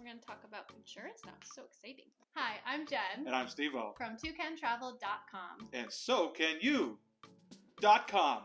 going to talk about insurance now. It's so exciting. Hi, I'm Jen. And I'm Steve-O. From TwoCanTravel.com. And so can you.com.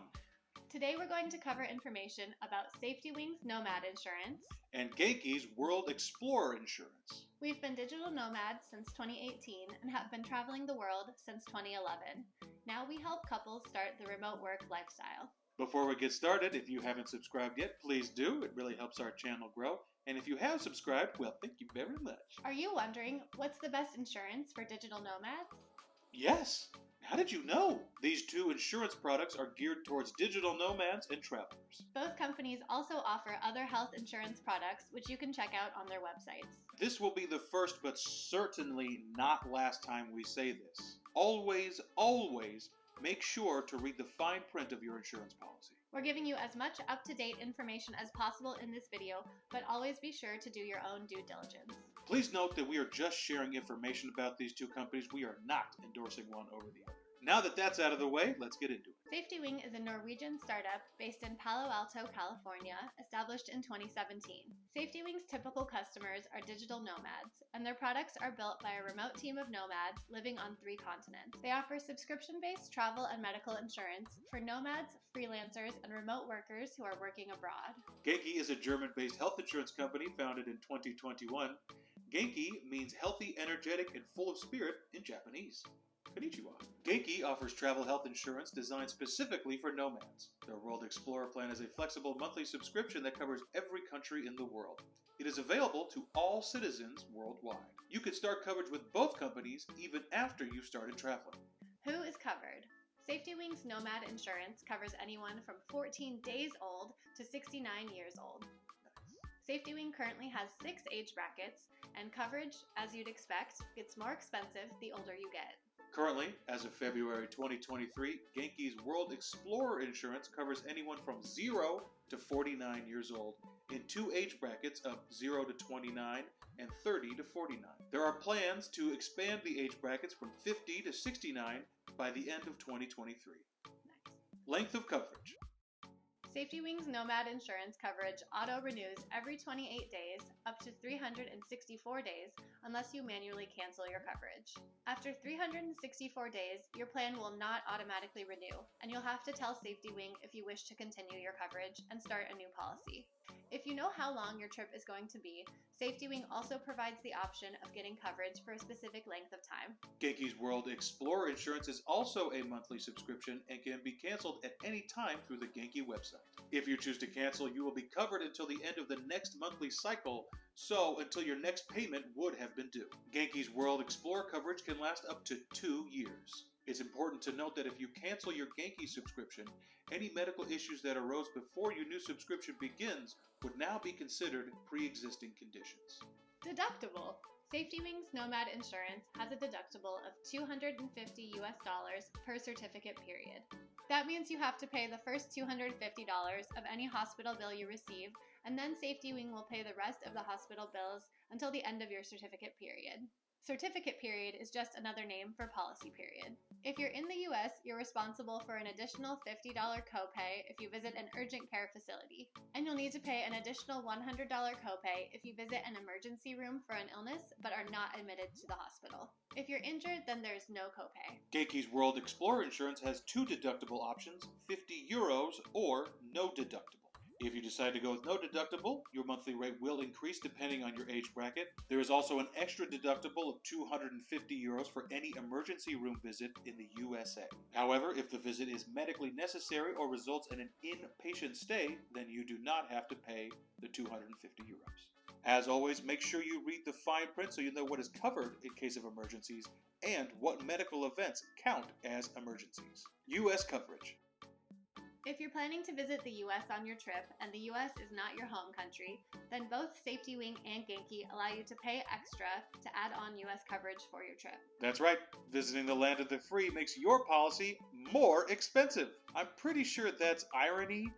Today we're going to cover information about SafetyWing's Nomad insurance and Genki's World Explorer insurance. We've been digital nomads since 2018 and have been traveling the world since 2011. Now we help couples start the remote work lifestyle. Before we get started, if you haven't subscribed yet, please do. It really helps our channel grow. And if you have subscribed, well, thank you very much. Are you wondering what's the best insurance for digital nomads? Yes. How did you know? These two insurance products are geared towards digital nomads and travelers. Both companies also offer other health insurance products, which you can check out on their websites. This will be the first, but certainly not last time we say this. Always, always make sure to read the fine print of your insurance policy. We're giving you as much up-to-date information as possible in this video, but always be sure to do your own due diligence. Please note that we are just sharing information about these two companies. We are not endorsing one over the other. Now that that's out of the way, let's get into it. SafetyWing is a Norwegian startup based in Palo Alto, California, established in 2017. SafetyWing's typical customers are digital nomads, and their products are built by a remote team of nomads living on 3 continents. They offer subscription-based travel and medical insurance for nomads, freelancers, and remote workers who are working abroad. Genki is a German-based health insurance company founded in 2021. Genki means healthy, energetic, and full of spirit in Japanese. Konnichiwa. Genki offers travel health insurance designed specifically for nomads. Their World Explorer plan is a flexible monthly subscription that covers every country in the world. It is available to all citizens worldwide. You can start coverage with both companies even after you've started traveling. Who is covered? SafetyWing's Nomad insurance covers anyone from 14 days old to 69 years old. SafetyWing currently has 6 age brackets, and coverage, as you'd expect, gets more expensive the older you get. Currently, as of February 2023, Genki's World Explorer insurance covers anyone from 0 to 49 years old in 2 age brackets of 0 to 29 and 30 to 49. There are plans to expand the age brackets from 50 to 69 by the end of 2023. Nice. Length of coverage. SafetyWing's Nomad insurance coverage auto-renews every 28 days, up to 364 days, unless you manually cancel your coverage. After 364 days, your plan will not automatically renew, and you'll have to tell SafetyWing if you wish to continue your coverage and start a new policy. If you know how long your trip is going to be, SafetyWing also provides the option of getting coverage for a specific length of time. Genki's World Explorer insurance is also a monthly subscription and can be canceled at any time through the Genki website. If you choose to cancel, you will be covered until the end of the next monthly cycle, so until your next payment would have been due. Genki's World Explorer coverage can last up to 2 years. It's important to note that if you cancel your Genki subscription, any medical issues that arose before your new subscription begins would now be considered pre-existing conditions. Deductible. SafetyWing's Nomad insurance has a deductible of $250 per certificate period. That means you have to pay the first $250 of any hospital bill you receive, and then SafetyWing will pay the rest of the hospital bills until the end of your certificate period. Certificate period is just another name for policy period. If you're in the US, you're responsible for an additional $50 copay if you visit an urgent care facility, and you'll need to pay an additional $100 copay if you visit an emergency room for an illness but are not admitted to the hospital. If you're injured, then there's no copay. Genki's World Explorer insurance has 2 deductible options, €50 or no deductible. If you decide to go with no deductible, your monthly rate will increase depending on your age bracket. There is also an extra deductible of €250 for any emergency room visit in the USA. However, if the visit is medically necessary or results in an inpatient stay, then you do not have to pay the €250. As always, make sure you read the fine print so you know what is covered in case of emergencies and what medical events count as emergencies. US coverage. If you're planning to visit the US on your trip and the US is not your home country, then both SafetyWing and Genki allow you to pay extra to add on US coverage for your trip. That's right. Visiting the land of the free makes your policy more expensive. I'm pretty sure that's irony,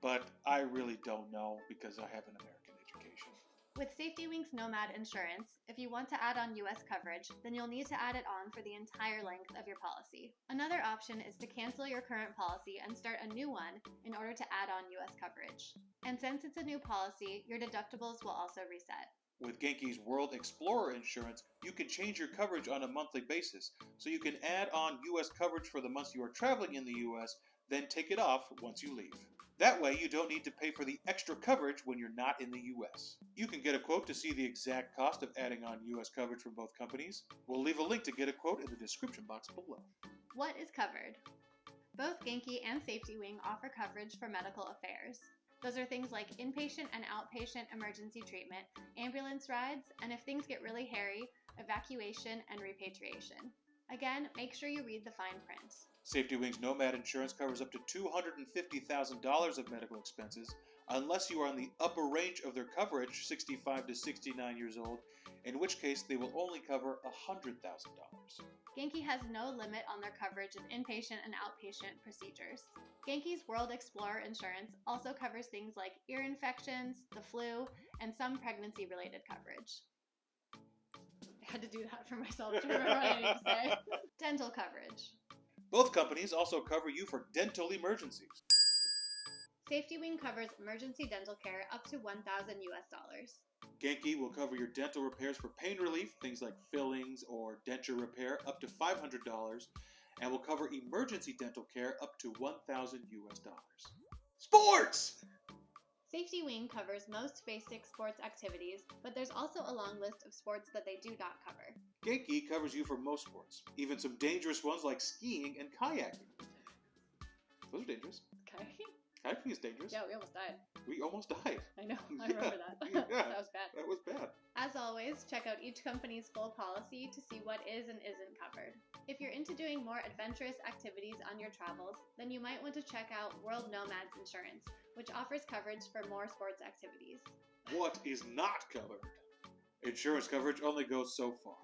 but I really don't know because I have an American education. With SafetyWing's Nomad insurance, if you want to add on US coverage, then you'll need to add it on for the entire length of your policy. Another option is to cancel your current policy and start a new one in order to add on US coverage. And since it's a new policy, your deductibles will also reset. With Genki's World Explorer insurance, you can change your coverage on a monthly basis, so you can add on U.S. coverage for the months you are traveling in the U.S., then take it off once you leave. That way, you don't need to pay for the extra coverage when you're not in the U.S. You can get a quote to see the exact cost of adding on U.S. coverage from both companies. We'll leave a link to get a quote in the description box below. What is covered? Both Genki and SafetyWing offer coverage for medical affairs. Those are things like inpatient and outpatient emergency treatment, ambulance rides, and if things get really hairy, evacuation and repatriation. Again, make sure you read the fine print. SafetyWing's Nomad insurance covers up to $250,000 of medical expenses, unless you are on the upper range of their coverage, 65 to 69 years old, in which case they will only cover $100,000. Genki has no limit on their coverage of inpatient and outpatient procedures. Genki's World Explorer insurance also covers things like ear infections, the flu, and some pregnancy-related coverage. I had to do that for myself to remember what I need to say. Dental coverage. Both companies also cover you for dental emergencies. SafetyWing covers emergency dental care up to $1,000 US. Genki will cover your dental repairs for pain relief, things like fillings or denture repair, up to $500, and will cover emergency dental care up to $1,000 US. Sports! SafetyWing covers most basic sports activities, but there's also a long list of sports that they do not cover. Genki covers you for most sports, even some dangerous ones like skiing and kayaking. Those are dangerous. Kayaking? Kayaking is dangerous. Yeah, we almost died. We almost died. I know, I remember that. Yeah, That was bad. that was bad. As always, check out each company's full policy to see what is and isn't covered. If you're into doing more adventurous activities on your travels, then you might want to check out World Nomads Insurance, which offers coverage for more sports activities. What is not covered? Insurance coverage only goes so far.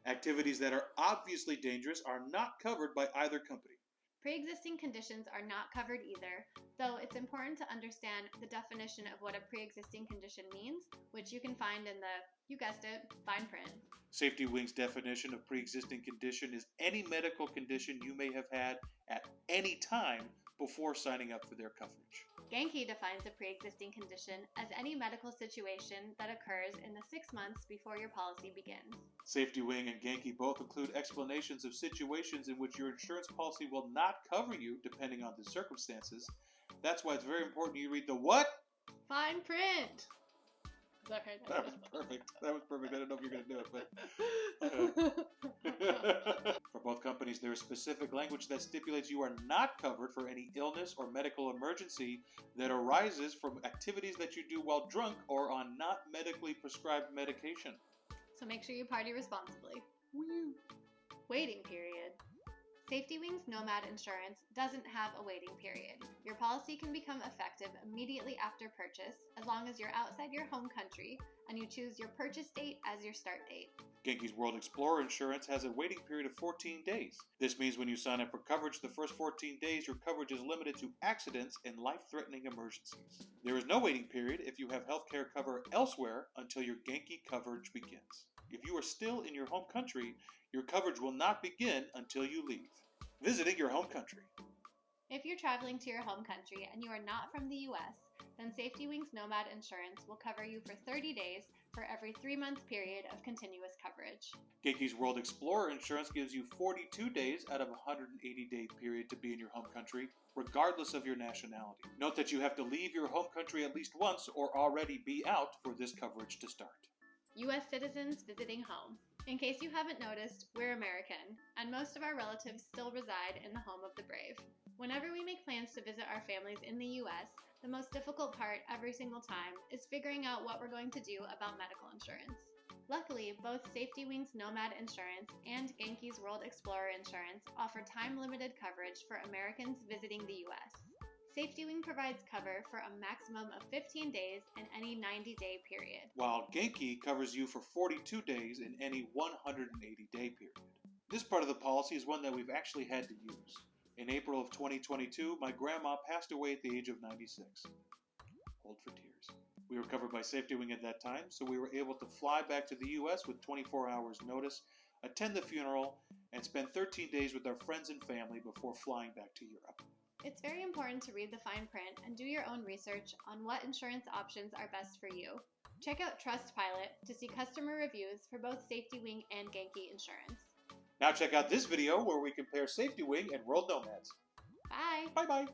Activities that are obviously dangerous are not covered by either company. Pre-existing conditions are not covered either, though it's important to understand the definition of what a pre-existing condition means, which you can find in the, you guessed it, fine print. SafetyWing's definition of pre-existing condition is any medical condition you may have had at any time before signing up for their coverage. Genki defines a pre-existing condition as any medical situation that occurs in the 6 months before your policy begins. SafetyWing and Genki both include explanations of situations in which your insurance policy will not cover you depending on the circumstances. That's why it's very important you read the what? Fine print! Is that right? That was perfect. That was perfect. I don't know if you're going to do it, but... For both companies, there is specific language that stipulates you are not covered for any illness or medical emergency that arises from activities that you do while drunk or on not medically prescribed medication. So make sure you party responsibly. Woo. Waiting period. SafetyWing's Nomad insurance doesn't have a waiting period. Your policy can become effective immediately after purchase as long as you're outside your home country and you choose your purchase date as your start date. Genki's World Explorer insurance has a waiting period of 14 days. This means when you sign up for coverage the first 14 days, your coverage is limited to accidents and life-threatening emergencies. There is no waiting period if you have healthcare cover elsewhere until your Genki coverage begins. If you are still in your home country, your coverage will not begin until you leave. Visiting your home country. If you're traveling to your home country and you are not from the US, then SafetyWing's Nomad insurance will cover you for 30 days for every 3-month period of continuous coverage. Genki's World Explorer insurance gives you 42 days out of a 180-day period to be in your home country, regardless of your nationality. Note that you have to leave your home country at least once or already be out for this coverage to start. US citizens visiting home. In case you haven't noticed, we're American, and most of our relatives still reside in the home of the brave. Whenever we make plans to visit our families in the US, the most difficult part every single time is figuring out what we're going to do about medical insurance. Luckily, both SafetyWing's Nomad insurance and Genki's World Explorer insurance offer time-limited coverage for Americans visiting the US. SafetyWing provides cover for a maximum of 15 days in any 90-day period, while Genki covers you for 42 days in any 180-day period. This part of the policy is one that we've actually had to use. In April of 2022, my grandma passed away at the age of 96. Hold for tears. We were covered by SafetyWing at that time, so we were able to fly back to the US with 24 hours notice, attend the funeral, and spend 13 days with our friends and family before flying back to Europe. It's very important to read the fine print and do your own research on what insurance options are best for you. Check out Trustpilot to see customer reviews for both SafetyWing and Genki Insurance. Now check out this video where we compare SafetyWing and World Nomads. Bye! Bye-bye!